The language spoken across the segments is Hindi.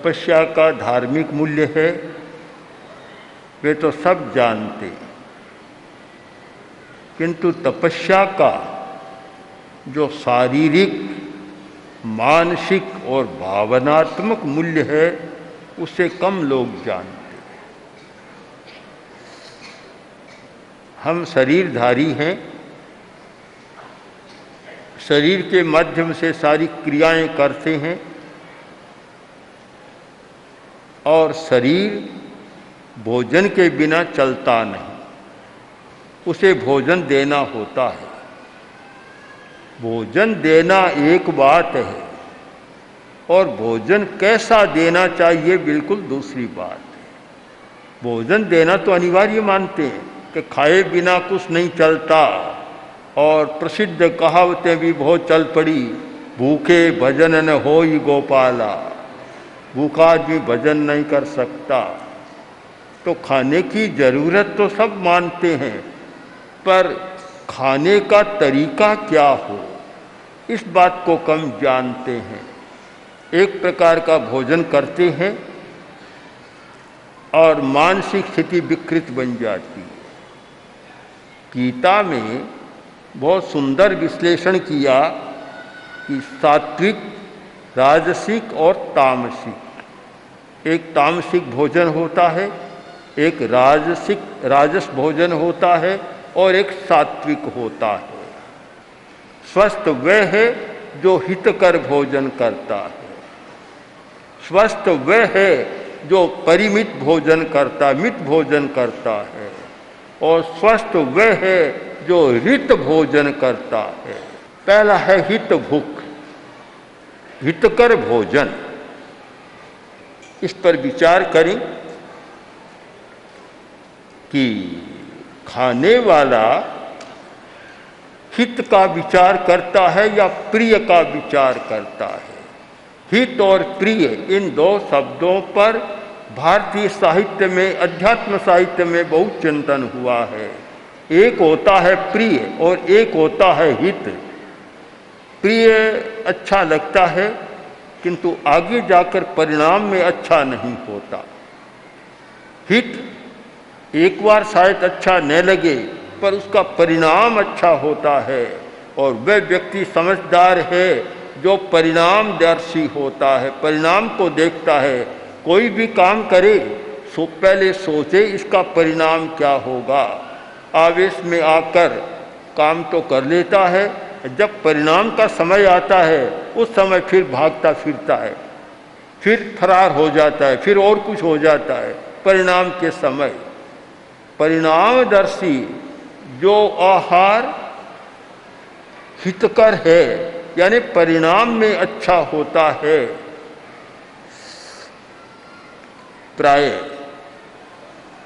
तपस्या का धार्मिक मूल्य है वे तो सब जानते, किंतु तपस्या का जो शारीरिक, मानसिक और भावनात्मक मूल्य है उसे कम लोग जानते। हम शरीरधारी हैं, शरीर के माध्यम से सारी क्रियाएं करते हैं और शरीर भोजन के बिना चलता नहीं, उसे भोजन देना होता है। भोजन देना एक बात है और भोजन कैसा देना चाहिए बिल्कुल दूसरी बात है। भोजन देना तो अनिवार्य मानते हैं कि खाए बिना कुछ नहीं चलता, और प्रसिद्ध कहावतें भी बहुत चल पड़ी, भूखे भजन न होई गोपाला, भूखा आदमी भजन नहीं कर सकता। तो खाने की जरूरत तो सब मानते हैं, पर खाने का तरीका क्या हो इस बात को कम जानते हैं। एक प्रकार का भोजन करते हैं और मानसिक स्थिति विकृत बन जाती है। गीता में बहुत सुंदर विश्लेषण किया कि सात्विक, राजसिक और तामसिक। एक तामसिक भोजन होता है, एक राजस भोजन होता है और एक सात्विक होता है। स्वस्थ वह है जो हितकर भोजन करता है, स्वस्थ वह है जो परिमित भोजन करता, मित भोजन करता है, और स्वस्थ वह है जो हित भोजन करता है। पहला है हित भुक, हितकर भोजन। इस पर विचार करें कि खाने वाला हित का विचार करता है या प्रिय का विचार करता है। हित और प्रिय इन दो शब्दों पर भारतीय साहित्य में, अध्यात्म साहित्य में बहुत चिंतन हुआ है। एक होता है प्रिय और एक होता है हित। प्रिय अच्छा लगता है किंतु आगे जाकर परिणाम में अच्छा नहीं होता। हित एक बार शायद अच्छा न लगे पर उसका परिणाम अच्छा होता है, और वह व्यक्ति समझदार है जो परिणामदर्शी होता है, परिणाम को देखता है। कोई भी काम करे पहले सोचे इसका परिणाम क्या होगा। आवेश में आकर काम तो कर लेता है, जब परिणाम का समय आता है उस समय फिर भागता फिरता है, फिर फरार हो जाता है, फिर और कुछ हो जाता है। परिणाम के समय परिणामदर्शी जो आहार हितकर है, यानी परिणाम में अच्छा होता है, प्राय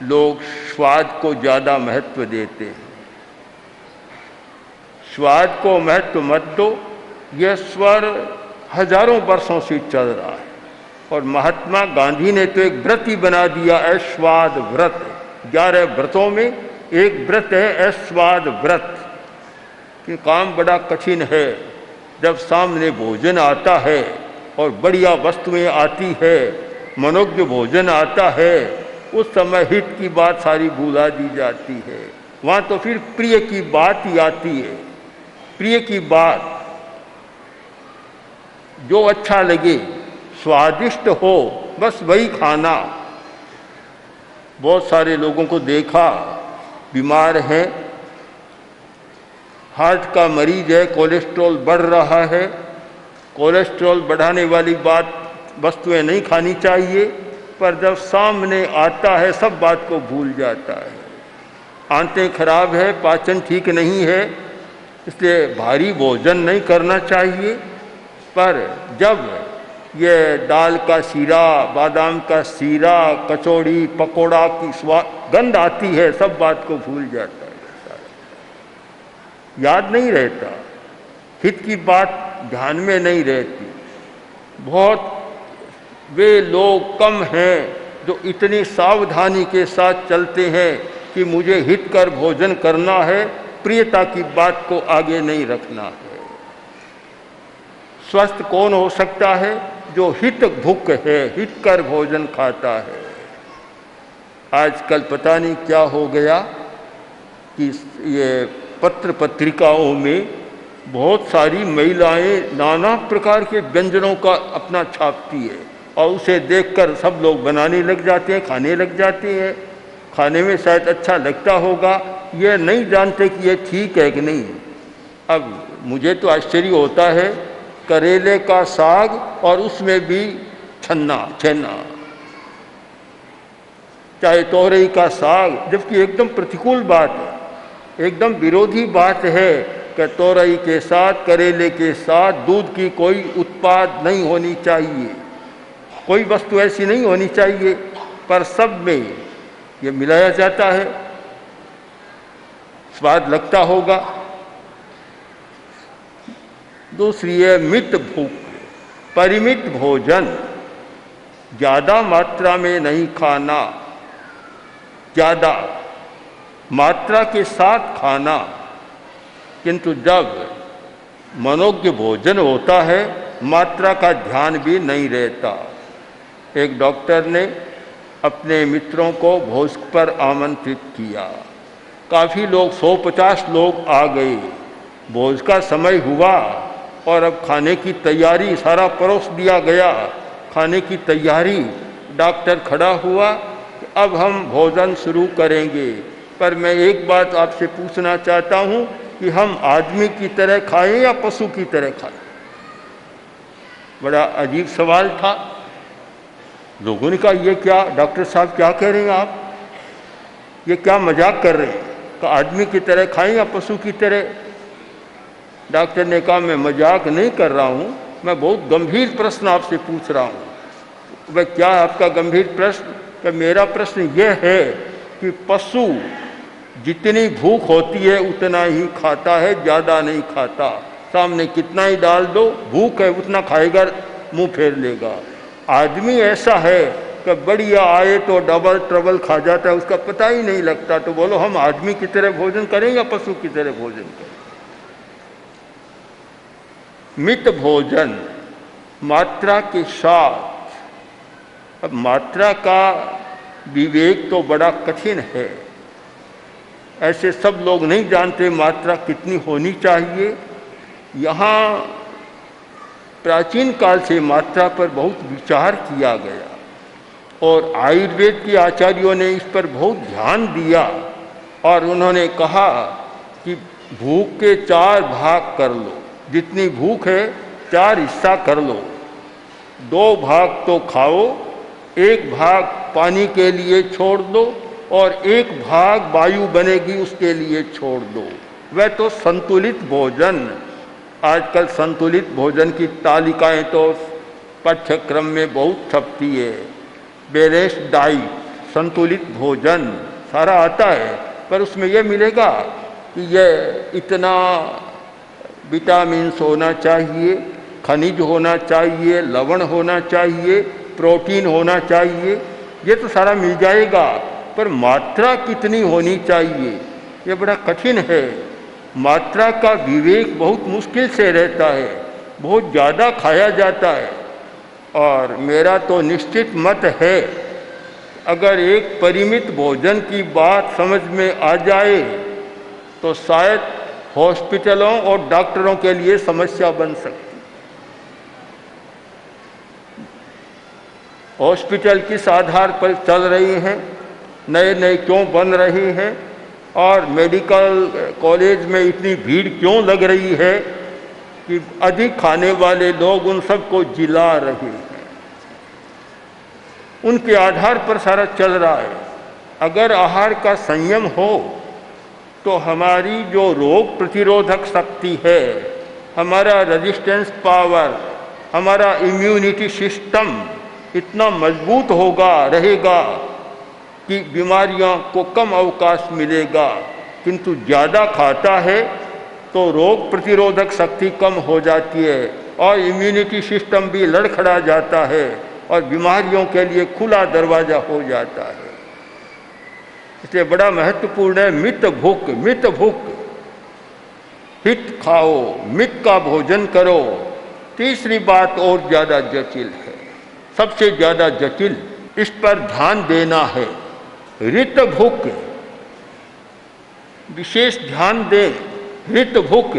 लोग स्वाद को ज़्यादा महत्व देते हैं। स्वाद को महत्व मत दो, यह स्वर हजारों वर्षों से चल रहा है, और महात्मा गांधी ने तो एक व्रत ही बना दिया, अस्वाद व्रत। 11 व्रतों में एक व्रत है अस्वाद व्रत। कि काम बड़ा कठिन है, जब सामने भोजन आता है और बढ़िया वस्तुएं आती है, मनोज्ञ भोजन आता है, उस समय हित की बात सारी भुला दी जाती है। वहाँ तो फिर प्रिय की बात ही आती है। प्रिय की बात जो अच्छा लगे, स्वादिष्ट हो, बस वही खाना। बहुत सारे लोगों को देखा, बीमार है, हार्ट का मरीज है, कोलेस्ट्रॉल बढ़ रहा है। कोलेस्ट्रॉल बढ़ाने वाली बात वस्तुएं नहीं खानी चाहिए, पर जब सामने आता है सब बात को भूल जाता है। आंतें खराब है, पाचन ठीक नहीं है, इसलिए भारी भोजन नहीं करना चाहिए। पर जब ये दाल का शीरा, बादाम का शीरा, कचौड़ी, पकोड़ा की गंध आती है, सब बात को भूल जाता है, याद नहीं रहता, हित की बात ध्यान में नहीं रहती। बहुत वे लोग कम हैं जो इतनी सावधानी के साथ चलते हैं कि मुझे हित कर भोजन करना है, प्रियता की बात को आगे नहीं रखना है। स्वस्थ कौन हो सकता है? जो हित भुक है, हित कर भोजन खाता है। आजकल पता नहीं क्या हो गया कि ये पत्र पत्रिकाओं में बहुत सारी महिलाएं नाना प्रकार के व्यंजनों का अपना छापती है और उसे देखकर सब लोग बनाने लग जाते हैं, खाने लग जाते हैं। खाने में शायद अच्छा लगता होगा, ये नहीं जानते कि ये ठीक है कि नहीं। अब मुझे तो आश्चर्य होता है, करेले का साग और उसमें भी छन्ना, चाहे तोरई का साग, जबकि एकदम प्रतिकूल बात है, एकदम विरोधी बात है कि तोरई के साथ, करेले के साथ दूध की कोई उत्पाद नहीं होनी चाहिए, कोई वस्तु ऐसी नहीं होनी चाहिए, पर सब में ये मिलाया जाता है। स्वाद लगता होगा। दूसरी है मित भूख, परिमित भोजन, ज़्यादा मात्रा में नहीं खाना, ज़्यादा मात्रा के साथ खाना, किंतु जब मनोज्ञ भोजन होता है मात्रा का ध्यान भी नहीं रहता। एक डॉक्टर ने अपने मित्रों को भोज पर आमंत्रित किया। काफ़ी लोग, 150 लोग आ गए। भोज का समय हुआ और अब खाने की तैयारी, सारा परोस दिया गया, खाने की तैयारी। डॉक्टर खड़ा हुआ, अब हम भोजन शुरू करेंगे, पर मैं एक बात आपसे पूछना चाहता हूँ कि हम आदमी की तरह खाएं या पशु की तरह खाएं? बड़ा अजीब सवाल था। लोगों ने कहा, ये क्या डॉक्टर साहब क्या कह रहे हैं आप, ये क्या मजाक कर रहे हैं, कि आदमी की तरह खाएं या पशु की तरह? डॉक्टर ने कहा, मैं मजाक नहीं कर रहा हूँ, मैं बहुत गंभीर प्रश्न आपसे पूछ रहा हूँ। वह क्या आपका गंभीर प्रश्न? कि मेरा प्रश्न यह है कि पशु जितनी भूख होती है उतना ही खाता है, ज़्यादा नहीं खाता। सामने कितना ही डाल दो, भूख है उतना खाएगा, मुंह फेर लेगा। आदमी ऐसा है कि बढ़िया आए तो डबल ट्रबल खा जाता है, उसका पता ही नहीं लगता। तो बोलो, हम आदमी की तरह भोजन करें या पशु की तरह भोजन करें? मित भोजन, मात्रा के साथ। अब मात्रा का विवेक तो बड़ा कठिन है। ऐसे सब लोग नहीं जानते मात्रा कितनी होनी चाहिए। यहाँ प्राचीन काल से मात्रा पर बहुत विचार किया गया और आयुर्वेद के आचार्यों ने इस पर बहुत ध्यान दिया और उन्होंने कहा कि भूख के 4 भाग कर लो। जितनी भूख है 4 हिस्सा कर लो। 2 भाग तो खाओ, 1 भाग पानी के लिए छोड़ दो और 1 भाग वायु बनेगी उसके लिए छोड़ दो। वह तो संतुलित भोजन। आजकल संतुलित भोजन की तालिकाएं तो पाठ्यक्रम में बहुत छपती है। बैलेंस्ड डाइट, संतुलित भोजन सारा आता है, पर उसमें यह मिलेगा कि यह इतना विटामिन्स होना चाहिए, खनिज होना चाहिए, लवण होना चाहिए, प्रोटीन होना चाहिए, ये तो सारा मिल जाएगा, पर मात्रा कितनी होनी चाहिए ये बड़ा कठिन है। मात्रा का विवेक बहुत मुश्किल से रहता है, बहुत ज़्यादा खाया जाता है। और मेरा तो निश्चित मत है, अगर एक परिमित भोजन की बात समझ में आ जाए तो शायद हॉस्पिटलों और डॉक्टरों के लिए समस्या बन सकती। हॉस्पिटल किस आधार पर चल रही हैं, नए नए क्यों बन रहे हैं, और मेडिकल कॉलेज में इतनी भीड़ क्यों लग रही है कि अधिक खाने वाले लोग उन सबको जिला रहे हैं। उनके आधार पर सारा चल रहा है। अगर आहार का संयम हो तो हमारी जो रोग प्रतिरोधक शक्ति है, हमारा रेजिस्टेंस पावर, हमारा इम्यूनिटी सिस्टम इतना मजबूत होगा, रहेगा कि बीमारियों को कम अवकाश मिलेगा। किंतु ज़्यादा खाता है तो रोग प्रतिरोधक शक्ति कम हो जाती है और इम्यूनिटी सिस्टम भी लड़खड़ा जाता है और बीमारियों के लिए खुला दरवाज़ा हो जाता है। इसलिए बड़ा महत्वपूर्ण है मित भुक, मित भुक, हित खाओ, मित का भोजन करो। तीसरी बात और ज़्यादा जटिल है। सबसे ज़्यादा जटिल, इस पर ध्यान देना है। ऋत भुक, विशेष ध्यान दें। ऋत भुक,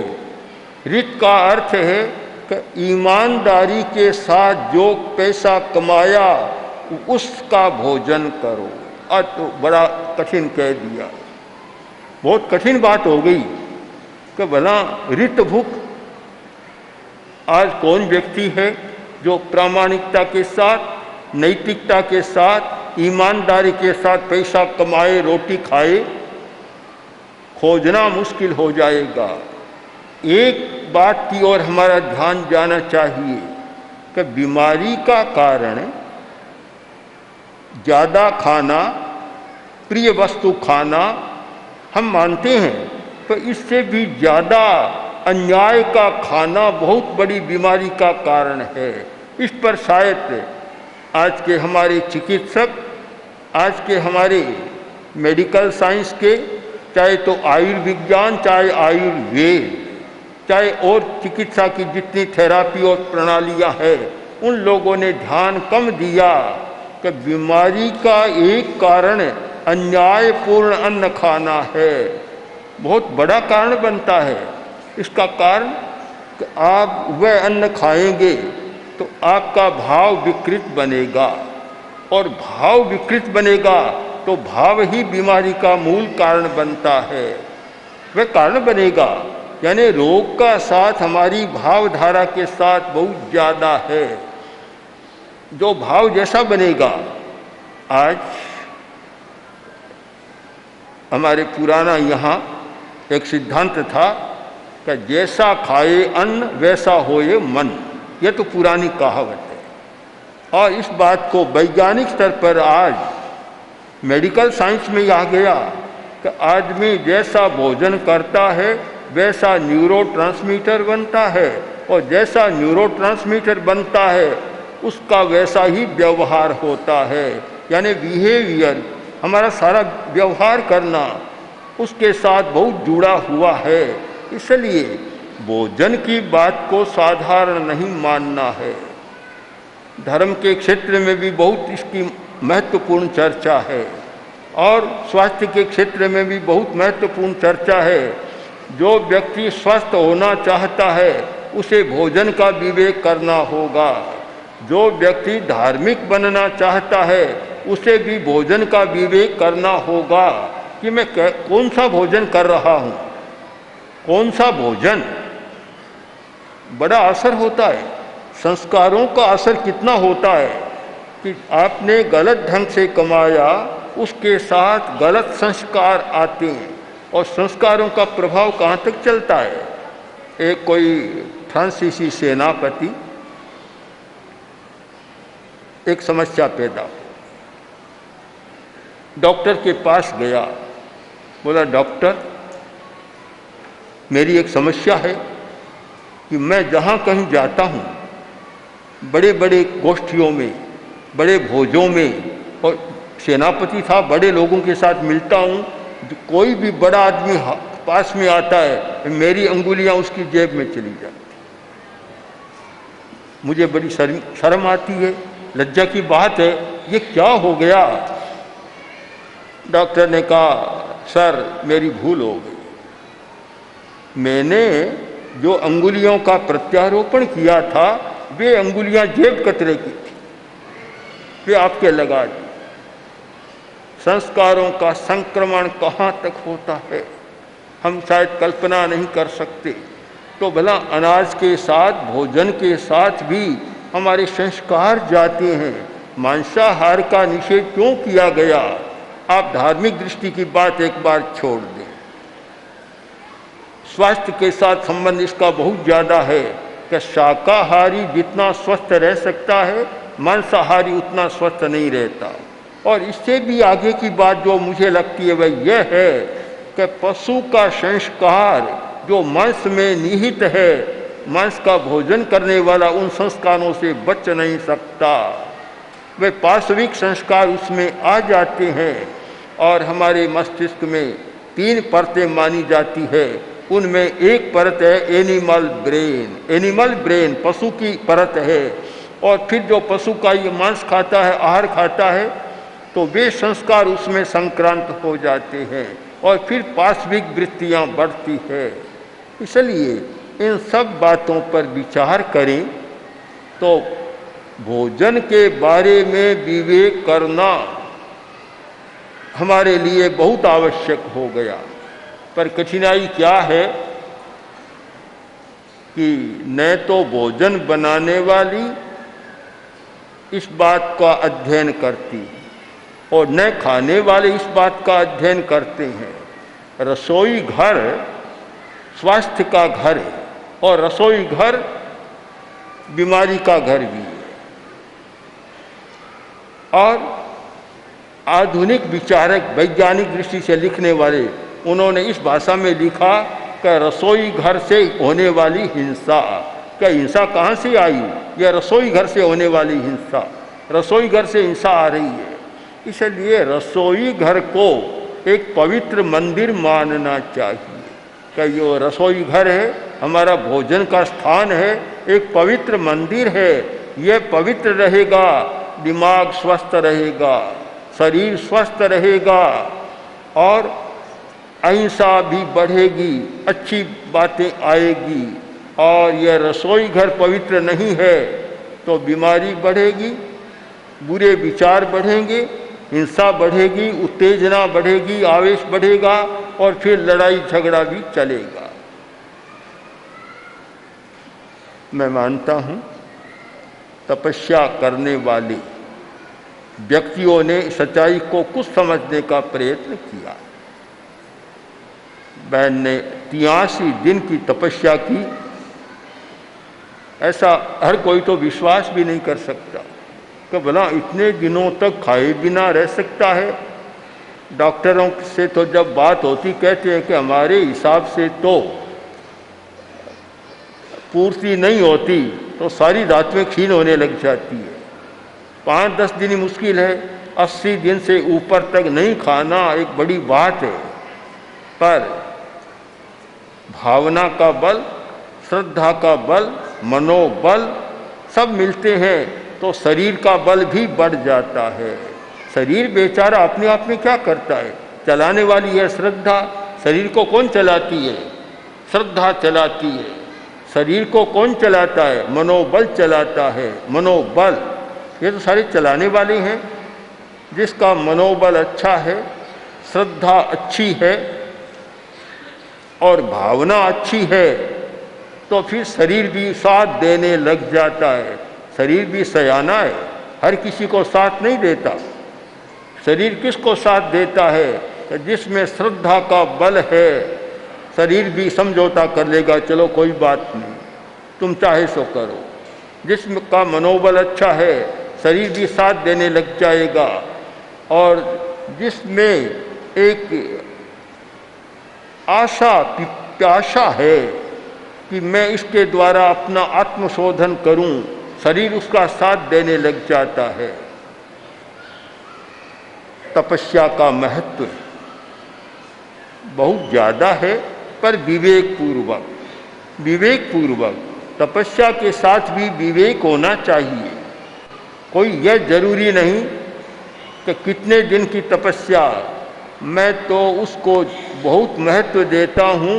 ऋत का अर्थ है कि ईमानदारी के साथ जो पैसा कमाया उसका भोजन करो। आज तो बड़ा कठिन कह दिया, बहुत कठिन बात हो गई कि भला ऋत भुक। आज कौन व्यक्ति है जो प्रामाणिकता के साथ, नैतिकता के साथ, ईमानदारी के साथ पैसा कमाए, रोटी खाए? खोजना मुश्किल हो जाएगा। एक बात की ओर हमारा ध्यान जाना चाहिए कि बीमारी का कारण ज़्यादा खाना, प्रिय वस्तु खाना हम मानते हैं, तो इससे भी ज़्यादा अन्याय का खाना बहुत बड़ी बीमारी का कारण है। इस पर शायद आज के हमारे चिकित्सक, आज के हमारे मेडिकल साइंस के, चाहे तो आयुर्विज्ञान, चाहे आयुर्वेद, चाहे और चिकित्सा की जितनी थेरापी और प्रणालियां हैं, उन लोगों ने ध्यान कम दिया कि बीमारी का एक कारण अन्यायपूर्ण अन्न खाना है, बहुत बड़ा कारण बनता है। इसका कारण कि आप वह अन्न खाएंगे तो आपका भाव विकृत बनेगा, और भाव विकृत बनेगा तो भाव ही बीमारी का मूल कारण बनता है। वह कारण बनेगा, यानी रोग का साथ हमारी भावधारा के साथ बहुत ज़्यादा है। जो भाव जैसा बनेगा, आज हमारे पुराना यहाँ एक सिद्धांत था कि जैसा खाए अन्न वैसा होए मन। यह तो पुरानी कहावत है, और इस बात को वैज्ञानिक स्तर पर आज मेडिकल साइंस में आ गया कि आदमी जैसा भोजन करता है वैसा न्यूरोट्रांसमीटर बनता है, और जैसा न्यूरोट्रांसमीटर बनता है उसका वैसा ही व्यवहार होता है। यानी बिहेवियर, हमारा सारा व्यवहार करना उसके साथ बहुत जुड़ा हुआ है। इसलिए भोजन की बात को साधारण नहीं मानना है। धर्म के क्षेत्र में भी बहुत इसकी महत्वपूर्ण चर्चा है, और स्वास्थ्य के क्षेत्र में भी बहुत महत्वपूर्ण चर्चा है। जो व्यक्ति स्वस्थ होना चाहता है उसे भोजन का विवेक करना होगा। जो व्यक्ति धार्मिक बनना चाहता है उसे भी भोजन का विवेक करना होगा कि मैं कौन सा भोजन कर रहा हूँ। कौन सा भोजन, बड़ा असर होता है। संस्कारों का असर कितना होता है कि आपने गलत ढंग से कमाया, उसके साथ गलत संस्कार आते हैं, और संस्कारों का प्रभाव कहाँ तक चलता है। एक कोई फ्रांसीसी सेनापति, एक समस्या पैदा हो, डॉक्टर के पास गया, बोला डॉक्टर मेरी एक समस्या है कि मैं जहाँ कहीं जाता हूँ, बड़े बड़े गोष्ठियों में, बड़े भोजों में, और सेनापति था, बड़े लोगों के साथ मिलता हूँ, कोई भी बड़ा आदमी पास में आता है मेरी अंगुलियाँ उसकी जेब में चली जाती, मुझे बड़ी शर्म आती है, लज्जा की बात है, ये क्या हो गया। डॉक्टर ने कहा सर मेरी भूल हो गई, मैंने जो अंगुलियों का प्रत्यारोपण किया था वे अंगुलियां जेब कतरे की थी, वे आपके लगा दी। संस्कारों का संक्रमण कहाँ तक होता है हम शायद कल्पना नहीं कर सकते। तो भला अनाज के साथ, भोजन के साथ भी हमारे संस्कार जाते हैं। मांसाहार का निषेध क्यों किया गया? आप धार्मिक दृष्टि की बात एक बार छोड़ दें, स्वास्थ्य के साथ संबंध इसका बहुत ज़्यादा है कि शाकाहारी जितना स्वस्थ रह सकता है मांसाहारी उतना स्वस्थ नहीं रहता। और इससे भी आगे की बात जो मुझे लगती है वह यह है कि पशु का संस्कार जो मांस में निहित है, मांस का भोजन करने वाला उन संस्कारों से बच नहीं सकता, वे पार्श्विक संस्कार उसमें आ जाते हैं। और हमारे मस्तिष्क में 3 परतें मानी जाती है, उनमें एक परत है एनिमल ब्रेन, पशु की परत है, और फिर जो पशु का ये मांस खाता है, आहार खाता है, तो वे संस्कार उसमें संक्रांत हो जाते हैं और फिर पाशविक वृत्तियाँ बढ़ती है। इसलिए इन सब बातों पर विचार करें तो भोजन के बारे में विवेक करना हमारे लिए बहुत आवश्यक हो गया। पर कठिनाई क्या है कि न तो भोजन बनाने वाली इस बात का अध्ययन करती और न खाने वाले इस बात का अध्ययन करते हैं। रसोई घर स्वास्थ्य का घर है और रसोई घर बीमारी का घर भी है। और आधुनिक विचारक वैज्ञानिक दृष्टि से लिखने वाले, उन्होंने इस भाषा में लिखा कि रसोई घर से होने वाली हिंसा। क्या हिंसा कहाँ से आई? यह रसोई घर से होने वाली हिंसा, रसोई घर से हिंसा आ रही है। इसलिए रसोई घर को एक पवित्र मंदिर मानना चाहिए कि ये रसोई घर है, हमारा भोजन का स्थान है, एक पवित्र मंदिर है। यह पवित्र रहेगा, दिमाग स्वस्थ रहेगा, शरीर स्वस्थ रहेगा और अहिंसा भी बढ़ेगी, अच्छी बातें आएगी। और यह रसोई घर पवित्र नहीं है तो बीमारी बढ़ेगी, बुरे विचार बढ़ेंगे, हिंसा बढ़ेगी, उत्तेजना बढ़ेगी, आवेश बढ़ेगा और फिर लड़ाई झगड़ा भी चलेगा। मैं मानता हूँ तपस्या करने वाले व्यक्तियों ने सच्चाई को कुछ समझने का प्रयत्न किया। बहन ने 83 दिन की तपस्या की, ऐसा हर कोई तो विश्वास भी नहीं कर सकता कि भला इतने दिनों तक खाए बिना रह सकता है। डॉक्टरों से तो जब बात होती कहते हैं कि हमारे हिसाब से तो पूर्ति नहीं होती तो सारी रातें क्षीण होने लग जाती है। 5-10 दिन ही मुश्किल है, 80 दिन से ऊपर तक नहीं खाना एक बड़ी बात है। पर भावना का बल, श्रद्धा का बल, मनोबल सब मिलते हैं तो शरीर का बल भी बढ़ जाता है। शरीर बेचारा अपने आप में क्या करता है? चलाने वाली है श्रद्धा। शरीर को कौन चलाती है? श्रद्धा चलाती है। शरीर को कौन चलाता है? मनोबल चलाता है। मनोबल, ये तो सारे चलाने वाले हैं। जिसका मनोबल अच्छा है, श्रद्धा अच्छी है और भावना अच्छी है तो फिर शरीर भी साथ देने लग जाता है। शरीर भी सयाना है, हर किसी को साथ नहीं देता। शरीर किसको साथ देता है? जिसमें श्रद्धा का बल है, शरीर भी समझौता कर लेगा, चलो कोई बात नहीं, तुम चाहे सो करो। जिसका मनोबल अच्छा है, शरीर भी साथ देने लग जाएगा। और जिसमें एक आशा प्यासा है कि मैं इसके द्वारा अपना आत्मशोधन करूं, शरीर उसका साथ देने लग जाता है। तपस्या का महत्व बहुत ज़्यादा है, पर विवेकपूर्वक तपस्या के साथ भी विवेक होना चाहिए। कोई यह जरूरी नहीं कि कितने दिन की तपस्या, मैं तो उसको बहुत महत्व देता हूँ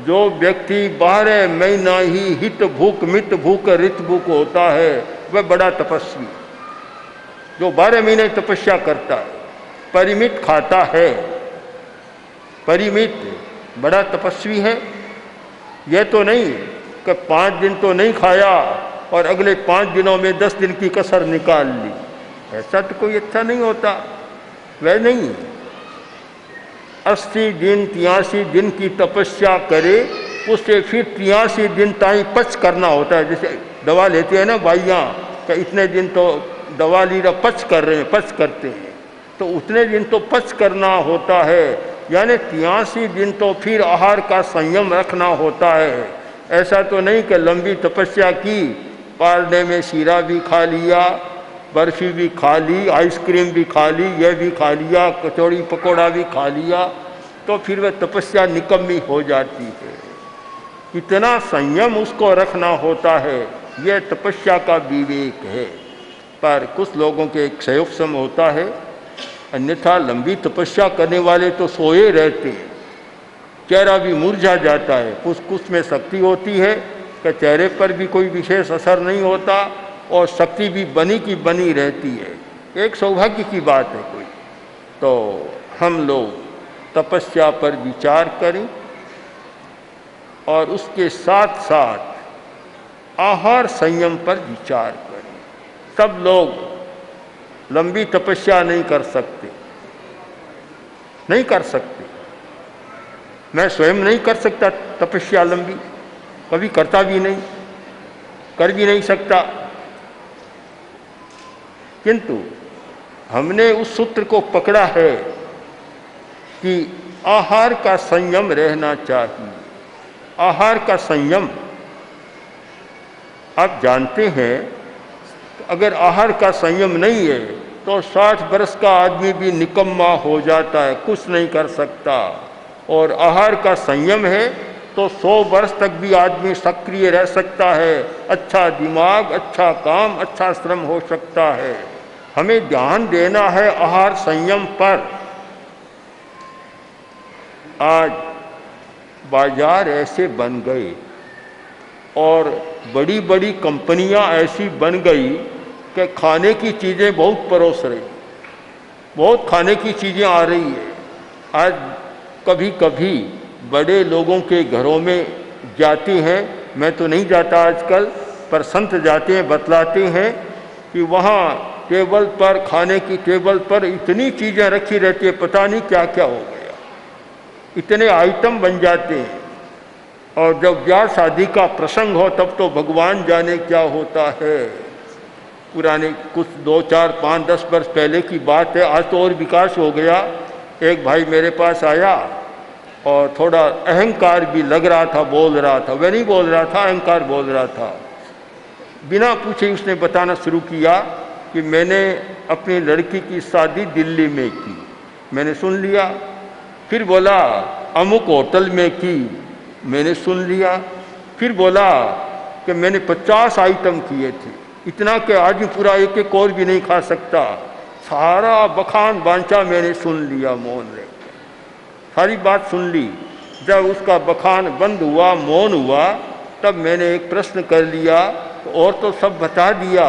जो व्यक्ति 12 महीना ही हित भूख मित भूख रित भूख होता है, वह बड़ा तपस्वी। जो 12 महीने तपस्या करता है, परिमित खाता है, परिमित, बड़ा तपस्वी है। यह तो नहीं कि 5 दिन तो नहीं खाया और अगले 5 दिनों में 10 दिन की कसर निकाल ली, ऐसा तो कोई अच्छा नहीं होता। वह नहीं, 80 दिन 83 दिन की तपस्या करे, उससे फिर 83 दिन ताई पच करना होता है। जैसे दवा लेते हैं ना भाइयाँ, कि इतने दिन तो दवा ली रहा, पच कर रहे हैं, पच करते हैं, तो उतने दिन तो पच करना होता है। यानी 83 दिन तो फिर आहार का संयम रखना होता है। ऐसा तो नहीं कि लंबी तपस्या की, पारने में शीरा भी खा लिया, बर्फी भी खा ली, आइसक्रीम भी खा ली, यह भी खा लिया, कचौड़ी पकौड़ा भी खा लिया, तो फिर वह तपस्या निकम्मी हो जाती है। इतना संयम उसको रखना होता है यह तपस्या का विवेक है। पर कुछ लोगों के एक क्षयोपशम होता है, अन्यथा लंबी तपस्या करने वाले तो सोए रहते हैं, चेहरा भी मुरझा जाता है। कुछ में शक्ति होती है कि चेहरे पर भी कोई विशेष असर नहीं होता और शक्ति भी बनी की बनी रहती है। एक सौभाग्य की बात है कोई। तो हम लोग तपस्या पर विचार करें और उसके साथ साथ आहार संयम पर विचार करें। सब लोग लंबी तपस्या नहीं कर सकते, नहीं कर सकते। मैं स्वयं नहीं कर सकता तपस्या लंबी, कभी करता भी नहीं, कर भी नहीं सकता। किंतु हमने उस सूत्र को पकड़ा है कि आहार का संयम रहना चाहिए। आहार का संयम, आप जानते हैं, अगर आहार का संयम नहीं है तो 60 वर्ष का आदमी भी निकम्मा हो जाता है, कुछ नहीं कर सकता। और आहार का संयम है तो 100 वर्ष तक भी आदमी सक्रिय रह सकता है, अच्छा दिमाग, अच्छा काम, अच्छा श्रम हो सकता है। हमें ध्यान देना है आहार संयम पर। आज बाजार ऐसे बन गए और बड़ी बड़ी कंपनियां ऐसी बन गई कि खाने की चीज़ें बहुत परोस रही, बहुत खाने की चीज़ें आ रही है। आज कभी कभी बड़े लोगों के घरों में जाती हैं, मैं तो नहीं जाता आजकल, पर संत जाते हैं, बतलाते हैं कि वहाँ टेबल पर, खाने की टेबल पर इतनी चीज़ें रखी रहती है, पता नहीं क्या क्या हो गया, इतने आइटम बन जाते हैं। और जब ब्याह शादी का प्रसंग हो तब तो भगवान जाने क्या होता है। पुराने कुछ 2, 4, 5, 10 वर्ष पहले की बात है, आज तो और विकास हो गया। एक भाई मेरे पास आया और थोड़ा अहंकार भी लग रहा था, बोल रहा था, वह नहीं बोल रहा था, अहंकार बोल रहा था। बिना पूछे उसने बताना शुरू किया कि मैंने अपनी लड़की की शादी दिल्ली में की। मैंने सुन लिया। फिर बोला अमुक होटल में की, मैंने सुन लिया। फिर बोला कि मैंने 50 आइटम किए थे, इतना कि आदमी पूरा एक एक और भी नहीं खा सकता। सारा बखान बांचा मैंने सुन लिया, मौन रह गया, सारी बात सुन ली। जब उसका बखान बंद हुआ, मौन हुआ, तब मैंने एक प्रश्न कर लिया, और तो सब बता दिया,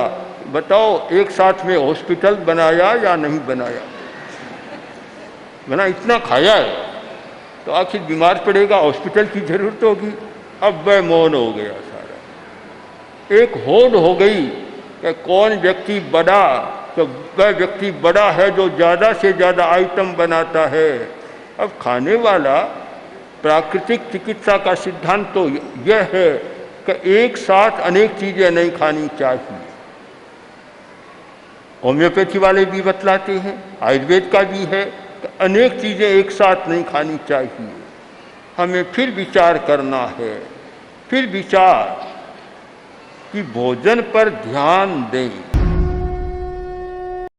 बताओ एक साथ में हॉस्पिटल बनाया या नहीं बनाया? बना, इतना खाया है तो आखिर बीमार पड़ेगा, हॉस्पिटल की जरूरत होगी। अब वह मौन हो गया सारा। एक होड़ हो गई कि कौन व्यक्ति बड़ा, तो वह व्यक्ति बड़ा है जो ज़्यादा से ज़्यादा आइटम बनाता है। अब खाने वाला, प्राकृतिक चिकित्सा का सिद्धांत तो यह है कि एक साथ अनेक चीज़ें नहीं खानी चाहिए। होम्योपैथी वाले भी बतलाते हैं, आयुर्वेद का भी है कि अनेक चीज़ें एक साथ नहीं खानी चाहिए। हमें फिर विचार करना है, फिर विचार कि भोजन पर ध्यान दें।